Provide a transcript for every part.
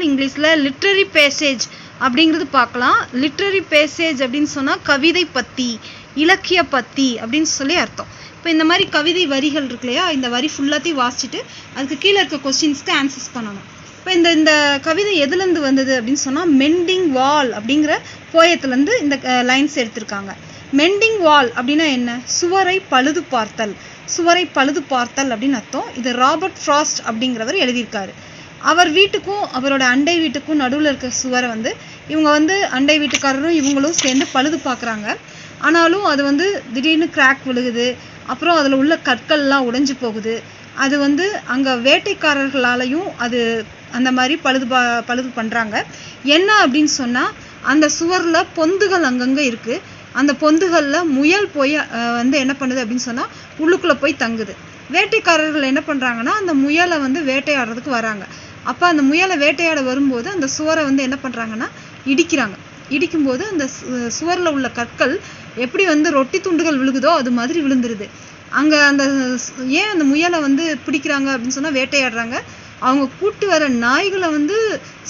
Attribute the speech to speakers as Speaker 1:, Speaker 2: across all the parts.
Speaker 1: இங்கிலீஷில் literary passage அப்படிங்கிறது பார்க்கலாம். லிட்ரரி பேசேஜ் அப்படின்னு சொன்னால் கவிதை பத்தி, இலக்கிய பத்தி அப்படின்னு சொல்லி அர்த்தம். இப்போ இந்த மாதிரி கவிதை வரிகள் இருக்கு இல்லையா, இந்த வரி ஃபுல்லாத்தையும் வாசிச்சுட்டு அதுக்கு கீழே இருக்க கொஸ்டின்ஸ்க்கு ஆன்சர்ஸ் பண்ணணும். இப்போ இந்த கவிதை எதுலேருந்து வந்தது அப்படின்னு சொன்னால் மெண்டிங் வால் அப்படிங்கிற போயத்துலேருந்து இந்த லைன்ஸ் எடுத்திருக்காங்க. மெண்டிங் வால் அப்படின்னா என்ன? சுவரை பழுது பார்த்தல். சுவரை பழுது பார்த்தல் அப்படின்னு அர்த்தம். இது ராபர்ட் ஃப்ராஸ்ட் அப்படிங்கிறவர் எழுதியிருக்காரு. அவர் வீட்டுக்கும் அவரோட அண்டை வீட்டுக்கும் நடுவில் இருக்க சுவரை இவங்க அண்டை வீட்டுக்காரரும் இவங்களும் சேர்ந்து பழுது பார்க்குறாங்க. ஆனாலும் அது திடீர்னு கிராக் விழுகுது. அப்புறம் அதில் உள்ள கற்கள்லாம் உடைஞ்சு போகுது. அது அங்கே வேட்டைக்காரர்களாலையும் அது அந்த மாதிரி பழுது பண்ணுறாங்க. என்ன அப்படின்னு சொன்னால் அந்த சுவரில் பொந்துகள் அங்கங்கே இருக்குது. அந்த பொந்துகளில் முயல் போய் என்ன பண்ணுது அப்படின்னு சொன்னால் உள்ளுக்குள்ளே போய் தங்குது. வேட்டைக்காரர்கள் என்ன பண்ணுறாங்கன்னா அந்த முயலை வேட்டையாடுறதுக்கு வராங்க. அப்போ அந்த முயலை வேட்டையாட வரும்போது அந்த சுவரை என்ன பண்ணுறாங்கன்னா இடிக்கிறாங்க. இடிக்கும்போது அந்த சுவரில் உள்ள கற்கள் எப்படி ரொட்டி துண்டுகள் விழுகுதோ அது மாதிரி விழுந்துருது. அங்கே ஏன் அந்த முயலை பிடிக்கிறாங்க அப்படின்னு சொன்னால் வேட்டையாடுறாங்க. அவங்க கூட்டி வர நாய்களை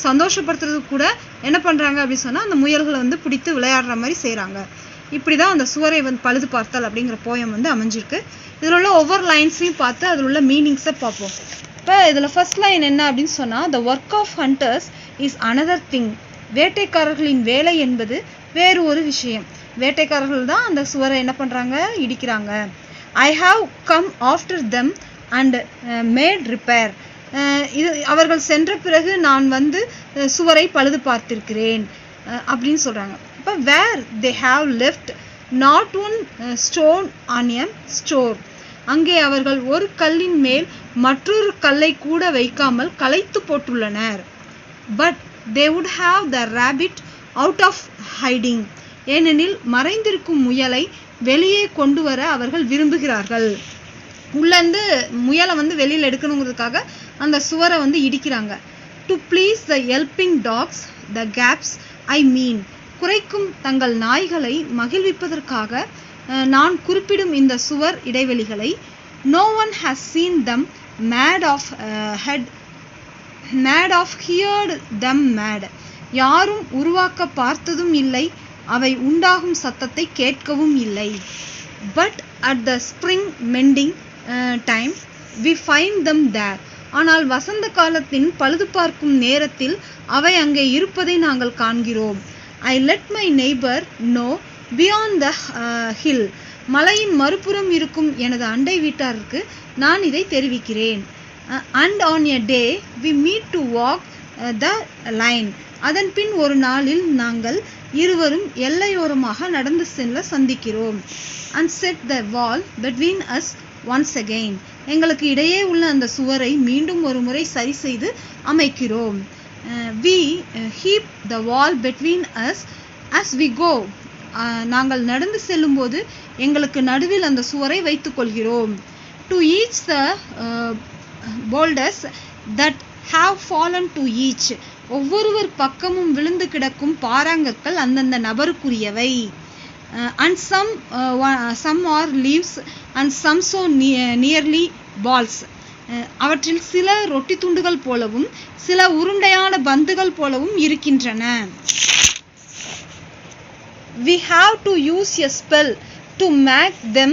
Speaker 1: சந்தோஷப்படுத்துறதுக்கு கூட என்ன பண்ணுறாங்க அப்படின்னு சொன்னால் அந்த முயல்களை பிடித்து விளையாடுற மாதிரி செய்கிறாங்க. இப்படி தான் அந்த சுவரை பழுது பார்த்தல் அப்படிங்கிற போயம் அமைஞ்சிருக்கு. இதில் உள்ள ஒவ்வொரு லைன்ஸையும் பார்த்து அதில் உள்ள மீனிங்ஸை பார்ப்போம். இப்போ இதில் ஃபர்ஸ்ட் லைன் என்ன அப்படின்னு சொன்னால் the work of hunters is another thing. வேட்டைக்காரர்களின் வேலை என்பது வேறு ஒரு விஷயம். வேட்டைக்காரர்கள் தான் அந்த சுவரை என்ன பண்ணுறாங்க, இடிக்கிறாங்க. I have come after them and made repair. இது அவர்கள் சென்ற பிறகு நான் சுவரை பழுது பார்த்திருக்கிறேன் அப்படின்னு சொல்கிறாங்க. இப்போ where they have left not one stone on a store. அங்கே அவர்கள் ஒரு கல்லின் மேல் மற்றொரு கல்லை கூட வைக்காமல் களைத்து போட்டுள்ளனர். But they would have the rabbit out of hiding. ஏனெனில் மறைந்திருக்கும் முயலை வெளியே கொண்டு வர அவர்கள் விரும்புகிறார்கள். உள்ளேருந்து முயலை வெளியில் எடுக்கணுங்கிறதுக்காக அந்த சுவரை இடிக்கிறாங்க. To please the yelping dogs the gaps I mean. குறைக்கும் தங்கள் நாய்களை மகிழ்விப்பதற்காக நான் குறிப்பிடும் இந்த சுவர் இடைவெளிகளை. No one has seen them made of heard them made. யாரும் உருவாக்க பார்த்ததும் இல்லை, அவை உண்டாகும் சத்தத்தை கேட்கவும் இல்லை. But at the spring mending time we find them there. ஆனால் வசந்த காலத்தின் பழுது பார்க்கும் நேரத்தில் அவை அங்கே இருப்பதை நாங்கள் காண்கிறோம். I let my neighbor know beyond the hill. மலையின் மறுபுறம் இருக்கும் எனது அண்டை வீட்டாருக்கு நான் இதை தெரிவிக்கிறேன். And on a day we meet to walk the line. அதன் பின் ஒரு நாளில் நாங்கள் இருவரும் எல்லையோரமாக நடந்து செல்ல சந்திக்கிறோம். And set the wall between us once again. எங்களுக்கு இடையே உள்ள அந்த சுவரை மீண்டும் ஒரு முறை சரி செய்து அமைக்கிறோம். We heap the wall between us as we go. நாங்கள் நடந்து செல்லும்போது எங்களுக்கு நடுவில் அந்த சுவரை வைத்துக் கொள்கிறோம். To each the boulders that have fallen to each. ஒவ்வொருவர் பக்கமும் விழுந்து கிடக்கும் பாறாங்கற்கள் அந்தந்த நபருக்குரியவை. And some are leaves and some so nearly balls. அவற்றில் சில ரொட்டி துண்டுகள் போலவும் சில உருண்டையான பந்துகள் போலவும் இருக்கின்றன. We have to use a spell to make them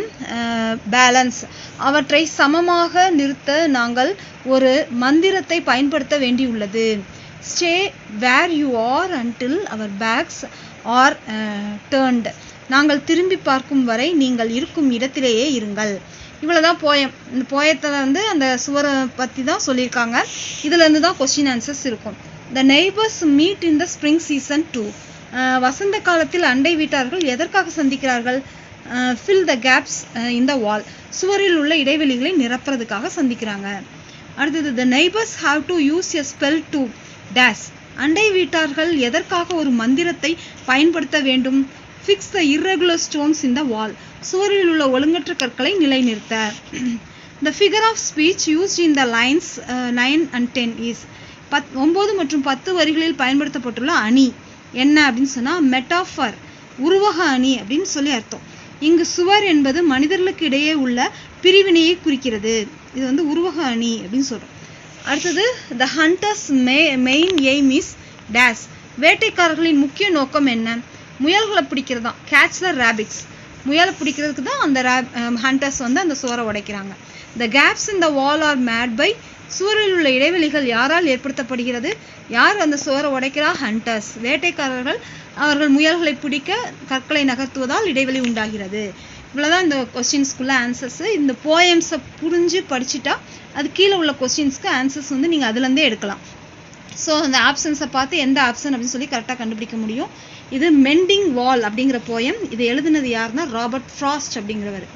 Speaker 1: balance. அவற்றை சமமாக நிறுத்த நாங்கள் ஒரு மந்திரத்தை பயன்படுத்த வேண்டியுள்ளது. Stay where you are until our backs are turned. நாங்கள் திரும்பி பார்க்கும் வரை நீங்கள் இருக்கும் இடத்திலேயே இருங்கள். இவ்வளோதான் போயம். இந்த போயத்தில் அந்த சுவரை பற்றி தான் சொல்லியிருக்காங்க. இதுலேருந்து தான் கொஸ்டின் ஆன்சர்ஸ் இருக்கும். The neighbours meet in the spring season 2. வசந்த காலத்தில் அண்டை வீட்டார்கள் எதற்காக சந்திக்கிறார்கள்? Fill the gaps in the wall. சுவரில் உள்ள இடைவெளிகளை நிரப்புறதுக்காக சந்திக்கிறாங்க. அடுத்தது the neighbours have to use a spell to dash. அண்டை வீட்டார்கள் எதற்காக ஒரு மந்திரத்தை பயன்படுத்த வேண்டும்? Fix the irregular stones in the wall. சுவரில் உள்ள ஒழுங்கற்ற கற்களை நிலைநிறுத்த. The figure of speech used in the lines 9 and 10 is. 9 மற்றும் 10 வரிகளில் பயன்படுத்தப்பட்டுள்ள அணி என்ன அப்படின்னு சொன்னால் மெட்டாஃபர், உருவக அணி அப்படின்னு சொல்லி அர்த்தம். இங்கு சுவர் என்பது மனிதர்களுக்கு இடையே உள்ள பிரிவினையை குறிக்கிறது. இது உருவக அணி அப்படின்னு சொல்கிறோம். அடுத்தது the hunters main aim is dash. வேட்டைக்காரர்களின் முக்கிய நோக்கம் என்ன? முயல்களை பிடிக்கிறது தான். Catch the rabbits. முயலை பிடிக்கிறதுக்கு தான் அந்த ஹண்டர்ஸ் வந்து அந்த சுவரை உடைக்கிறாங்க. The gaps in the wall are made by. சுவரில் உள்ள இடைவெளிகள் யாரால் ஏற்படுத்தப்படுகிறது? யார் அந்த சுவரை உடைக்கிறா? ஹண்டர்ஸ். வேட்டைக்காரர்கள் அவர்கள் முயல்களை பிடிக்க கற்களை நகர்த்துவதால் இடைவெளி உண்டாகிறது. இவ்வளோதான் இந்த கொஸ்டின்ஸ்குள்ள ஆன்சர்ஸ். இந்த போயம்ஸை புரிஞ்சு படிச்சுட்டா அது கீழே உள்ள கொஸ்டின்ஸ்க்கு ஆன்சர்ஸ் வந்து நீங்கள் அதுலேருந்தே எடுக்கலாம். ஸோ அந்த ஆப்ஷன்ஸை பார்த்து எந்த ஆப்ஷன் அப்படின்னு சொல்லி கரெக்டாக கண்டுபிடிக்க முடியும். இது மெண்டிங் வால் அப்படிங்கிற போயம். இது எழுதுனது யாருன்னா ராபர்ட் ஃப்ராஸ்ட் அப்படிங்கிறவர்.